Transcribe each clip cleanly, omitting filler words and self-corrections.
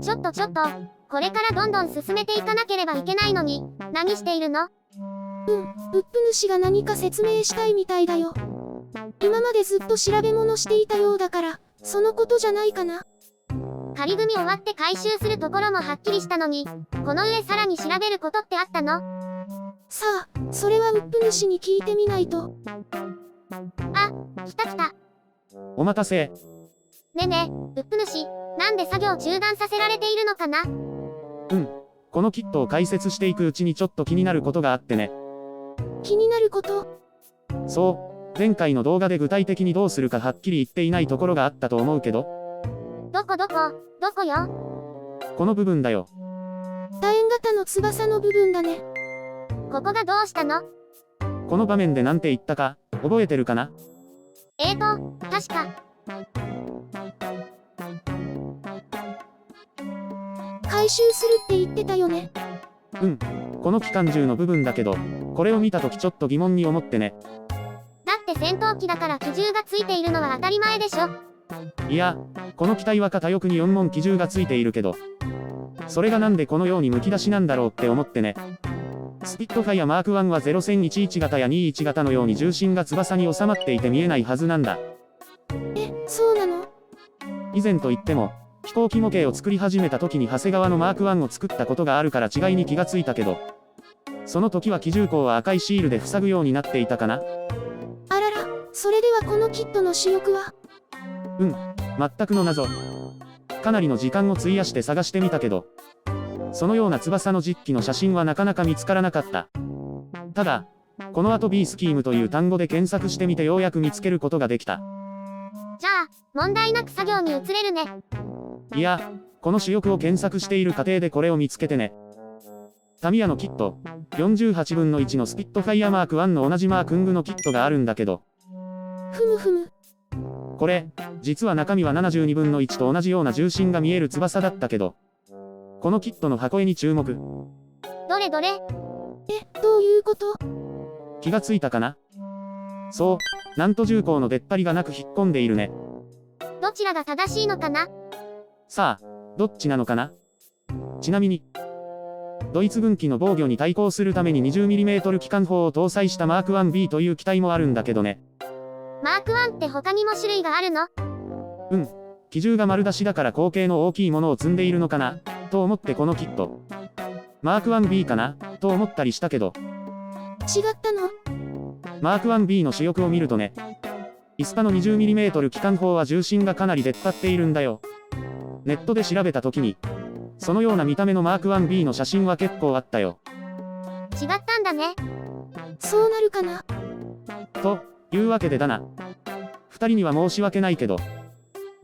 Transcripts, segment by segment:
ちょっと、これからどんどん進めていかなければいけないのに、何しているの？ウップ主が何か説明したいみたいだよ。今までずっと調べ物していたようだから、そのことじゃないかな。仮組終わって回収するところもはっきりしたのに、この上さらに調べることってあったの？さあ、それはウップ主に聞いてみないと。あ、来た。お待たせ。ねえ、ウップ主、なんで作業中断させられているのかな？このキットを解説していくうちにちょっと気になることがあってね。気になること？そう、前回の動画で具体的にどうするかはっきり言っていないところがあったと思うけど。どこよ？この部分だよ。楕円型の翼の部分だね。ここがどうしたの？この場面でなんて言ったか、覚えてるかな？確か。回収するって言ってたよね。この機関銃の部分だけど、これを見たときちょっと疑問に思ってね。だって戦闘機だから機銃がついているのは当たり前でしょ。いや、この機体は片翼に4門機銃がついているけど、それがなんでこのようにむき出しなんだろうって思ってね。スピットファイアマーク1は01011型や21型のように重心が翼に収まっていて見えないはずなんだ。そうなの？以前と言っても、飛行機模型を作り始めた時に長谷川のマーク1を作ったことがあるから違いに気がついたけど、その時は機銃口は赤いシールで塞ぐようになっていたかな。あらら、それではこのキットの主翼は？全くの謎。かなりの時間を費やして探してみたけど、そのような翼の実機の写真はなかなか見つからなかった。ただ、この後 B スキームという単語で検索してみてようやく見つけることができた。じゃあ、問題なく作業に移れるね。いや、この主翼を検索している過程でこれを見つけてね。タミヤのキット、48分の1のスピットファイアマーク1の同じマークングのキットがあるんだけど、ふむ。これ、実は中身は72分の1と同じような重心が見える翼だったけど、このキットの箱絵に注目。どれ？どういうこと？気がついたかな？そう、なんと重工の出っ張りがなく引っ込んでいるね。どちらが正しいのかな？さあ、どっちなのかな？ちなみに、ドイツ軍機の防御に対抗するために 20mm 機関砲を搭載したマーク 1B という機体もあるんだけどね。マーク1って他にも種類があるの？機銃が丸出しだから口径の大きいものを積んでいるのかなと思ってこのキット。マーク 1B かなと思ったりしたけど、違ったの？マーク 1B の主翼を見るとね、イスパの 20mm 機関砲は重心がかなり出っ張っているんだよ。ネットで調べた時に、そのような見た目のマーク 1B の写真は結構あったよ。違ったんだね。そうなるかな？というわけでだな。二人には申し訳ないけど、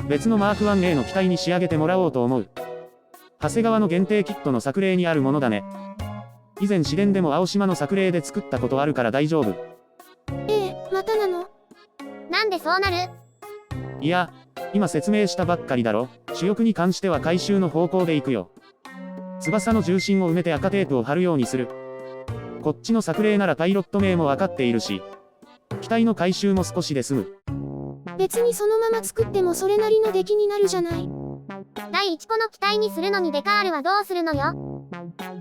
別のマーク 1A の機体に仕上げてもらおうと思う。長谷川の限定キットの作例にあるものだね。以前市電でも青島の作例で作ったことあるから大丈夫。またなの？なんでそうなる？いや、今説明したばっかりだろ。主翼に関しては回収の方向で行くよ。翼の重心を埋めて赤テープを貼るようにする。こっちの作例ならパイロット名も分かっているし、機体の回収も少しで済む。別にそのまま作ってもそれなりの出来になるじゃない。第1個の機体にするのにデカールはどうするのよ？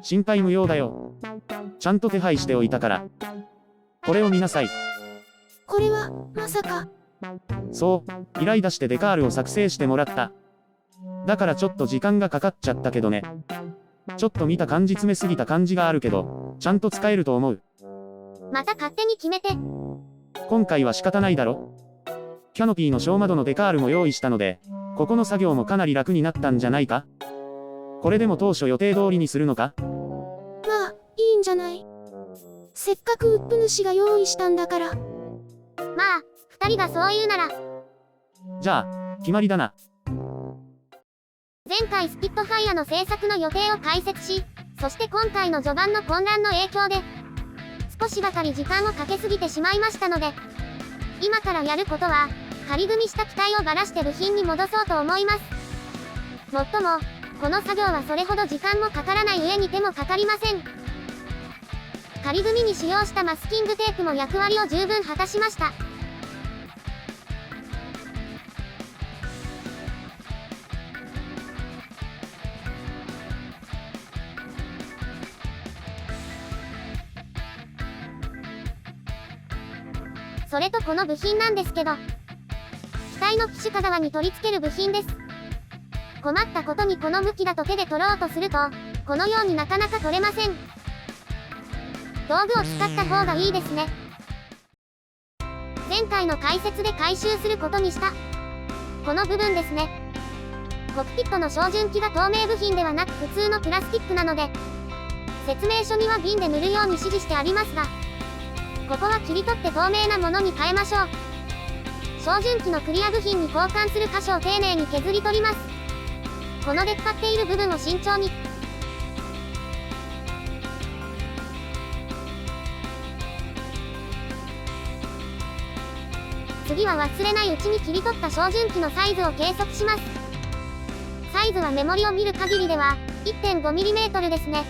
心配無用だよ。ちゃんと手配しておいたから。これを見なさい。これは、まさか。そう、依頼出してデカールを作成してもらった。だからちょっと時間がかかっちゃったけどね。ちょっと見た感じ詰めすぎた感じがあるけど、ちゃんと使えると思う。また勝手に決めて。今回は仕方ないだろ。キャノピーの小窓のデカールも用意したので、ここの作業もかなり楽になったんじゃないか？これでも当初予定通りにするのか？まあ、いいんじゃない。せっかくウップ主が用意したんだから。まあ、二人がそう言うなら。じゃあ、決まりだな。前回スピットファイアの制作の予定を解説し、そして今回の序盤の混乱の影響で、少しばかり時間をかけすぎてしまいましたので、今からやることは、仮組みした機体をばらして部品に戻そうと思います。もっとも、この作業はそれほど時間もかからない上に手もかかりません。仮組みに使用したマスキングテープも役割を十分果たしました。それとこの部品なんですけど、機体の機首側に取り付ける部品です。困ったことにこの向きだと手で取ろうとすると、このようになかなか取れません。道具を使った方がいいですね。前回の解説で回収することにしたこの部分ですね。コックピットの照準器が透明部品ではなく普通のプラスチックなので、説明書には瓶で塗るように指示してありますが、ここは切り取って透明なものに変えましょう。照準器のクリア部品に交換する箇所を丁寧に削り取ります。この出っ張っている部分を慎重に。次は忘れないうちに切り取った照準器のサイズを計測します。サイズはメモリを見る限りでは 1.5mm ですね。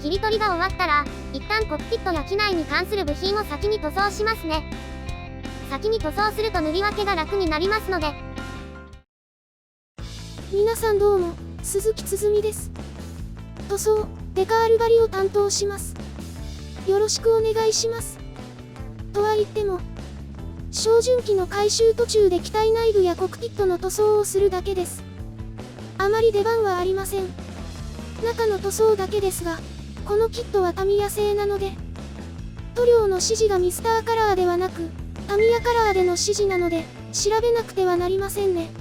切り取りが終わったら、一旦コックピットや機内に関する部品を先に塗装しますね。先に塗装すると塗り分けが楽になりますので。皆さんどうも、鈴木つづみです。塗装、デカール張りを担当します。よろしくお願いします。とは言っても、照準器の回収途中で機体内部やコックピットの塗装をするだけです。あまり出番はありません。中の塗装だけですが、このキットはタミヤ製なので、塗料の指示がミスターカラーではなく、タミヤカラーでの指示なので、調べなくてはなりませんね。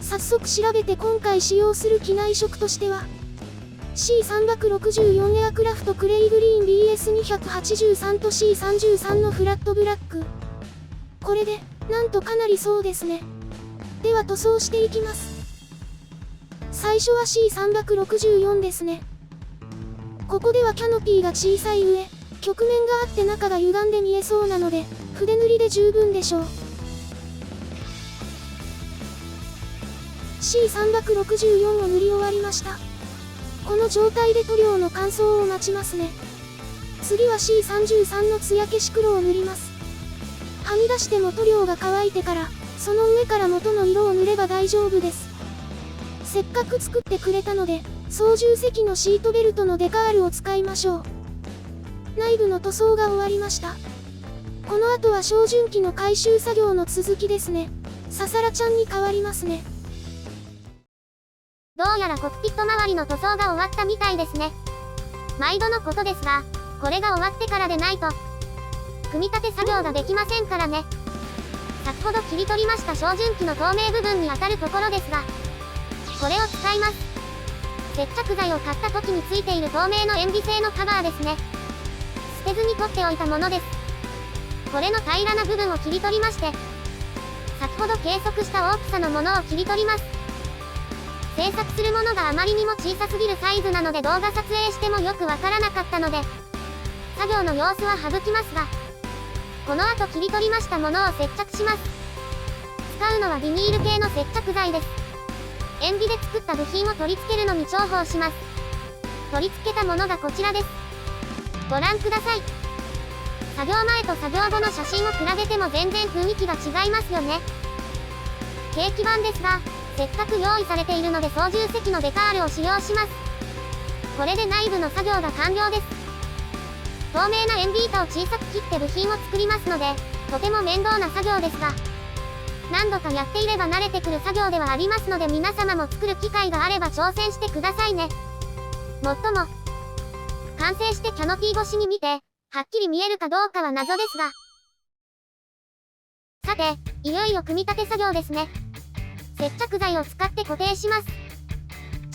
早速調べて今回使用する機内色としては、C364 エアクラフトクレイグリーン BS283 と C33 のフラットブラック。これで、なんとかなりそうですね。では塗装していきます。最初は C364 ですね。ここではキャノピーが小さい上、曲面があって中が歪んで見えそうなので、筆塗りで十分でしょう。C364 を塗り終わりました。この状態で塗料の乾燥を待ちますね。次は C33 の艶消し黒を塗ります。はみ出しても塗料が乾いてから、その上から元の色を塗れば大丈夫です。せっかく作ってくれたので、操縦席のシートベルトのデカールを使いましょう。内部の塗装が終わりました。この後は照準器の回収作業の続きですね。ささらちゃんに変わりますね。どうやらコックピット周りの塗装が終わったみたいですね。毎度のことですが、これが終わってからでないと、組み立て作業ができませんからね。先ほど切り取りました照準器の透明部分に当たるところですが、これを使います。接着剤を買った時についている透明の塩ビ製のカバーですね。捨てずに取っておいたものです。これの平らな部分を切り取りまして、先ほど計測した大きさのものを切り取ります。制作するものがあまりにも小さすぎるサイズなので動画撮影してもよくわからなかったので、作業の様子は省きますが、この後切り取りましたものを接着します。使うのはビニール系の接着剤です。塩ビで作った部品を取り付けるのに重宝します。取り付けたものがこちらです。ご覧ください。作業前と作業後の写真を比べても全然雰囲気が違いますよね。ケーキ版ですが、せっかく用意されているので操縦席のデカールを使用します。これで内部の作業が完了です。透明な塩ビ板を小さく切って部品を作りますので、とても面倒な作業ですが、何度かやっていれば慣れてくる作業ではありますので皆様も作る機会があれば挑戦してくださいね。もっとも、完成してキャノピー越しに見て、はっきり見えるかどうかは謎ですが。さて、いよいよ組み立て作業ですね。接着剤を使って固定します。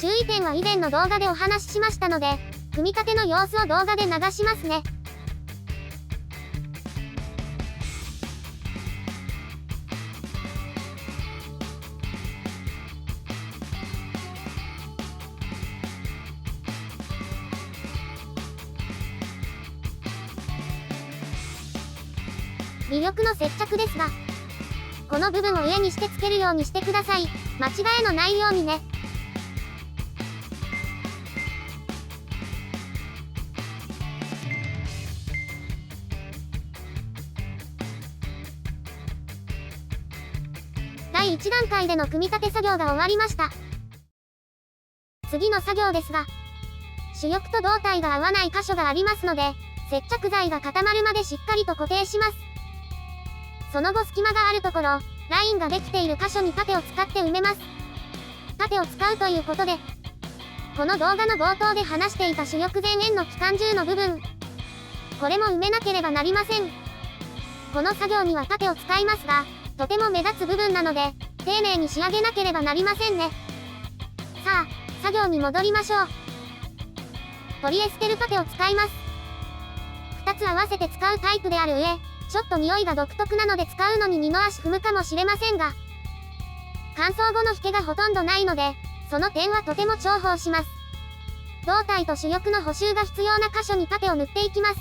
注意点は以前の動画でお話ししましたので、組み立ての様子を動画で流しますね。魅力の接着ですが、この部分を上にしてつけるようにしてください。間違いのないようにね。第1段階での組み立て作業が終わりました。次の作業ですが、主翼と胴体が合わない箇所がありますので、接着剤が固まるまでしっかりと固定します。その後隙間があるところ、ラインができている箇所に盾を使って埋めます。盾を使うということで、この動画の冒頭で話していた主翼前縁の機関銃の部分、これも埋めなければなりません。この作業には盾を使いますが、とても目立つ部分なので、丁寧に仕上げなければなりませんね。さあ、作業に戻りましょう。ポリエステル盾を使います。2つ合わせて使うタイプである上、ちょっと匂いが独特なので使うのに二の足踏むかもしれませんが、乾燥後の引けがほとんどないので、その点はとても重宝します。胴体と主翼の補修が必要な箇所に盾を塗っていきます。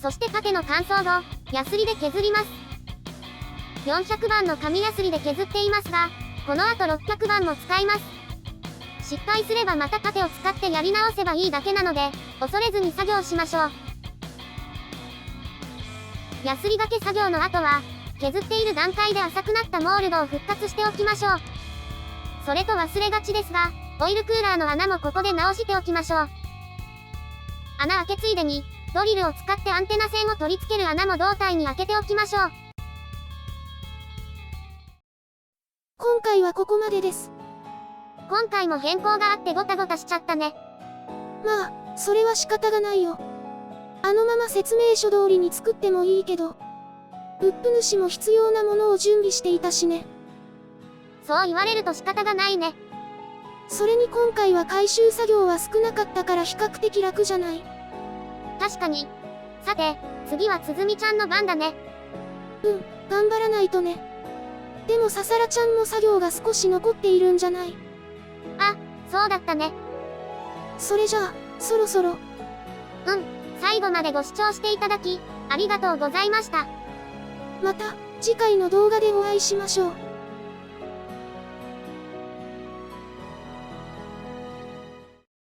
そして盾の乾燥後、ヤスリで削ります。400番の紙ヤスリで削っていますが、この後600番も使います。失敗すればまた盾を使ってやり直せばいいだけなので、恐れずに作業しましょう。ヤスリがけ作業の後は、削っている段階で浅くなったモールドを復活しておきましょう。それと忘れがちですが、オイルクーラーの穴もここで直しておきましょう。穴開けついでに、ドリルを使ってアンテナ線を取り付ける穴も胴体に開けておきましょう。今回はここまでです。今回も変更があってゴタゴタしちゃったね。まあ、それは仕方がないよ。あのまま説明書通りに作ってもいいけど、ウップ主も必要なものを準備していたしね。そう言われると仕方がないね。それに今回は回収作業は少なかったから比較的楽じゃない。確かに。さて、次はつづみちゃんの番だね。頑張らないとね。でもささらちゃんも作業が少し残っているんじゃない？あ、そうだったね。それじゃあ、そろそろ。最後までご視聴していただき、ありがとうございました。また、次回の動画でお会いしましょう。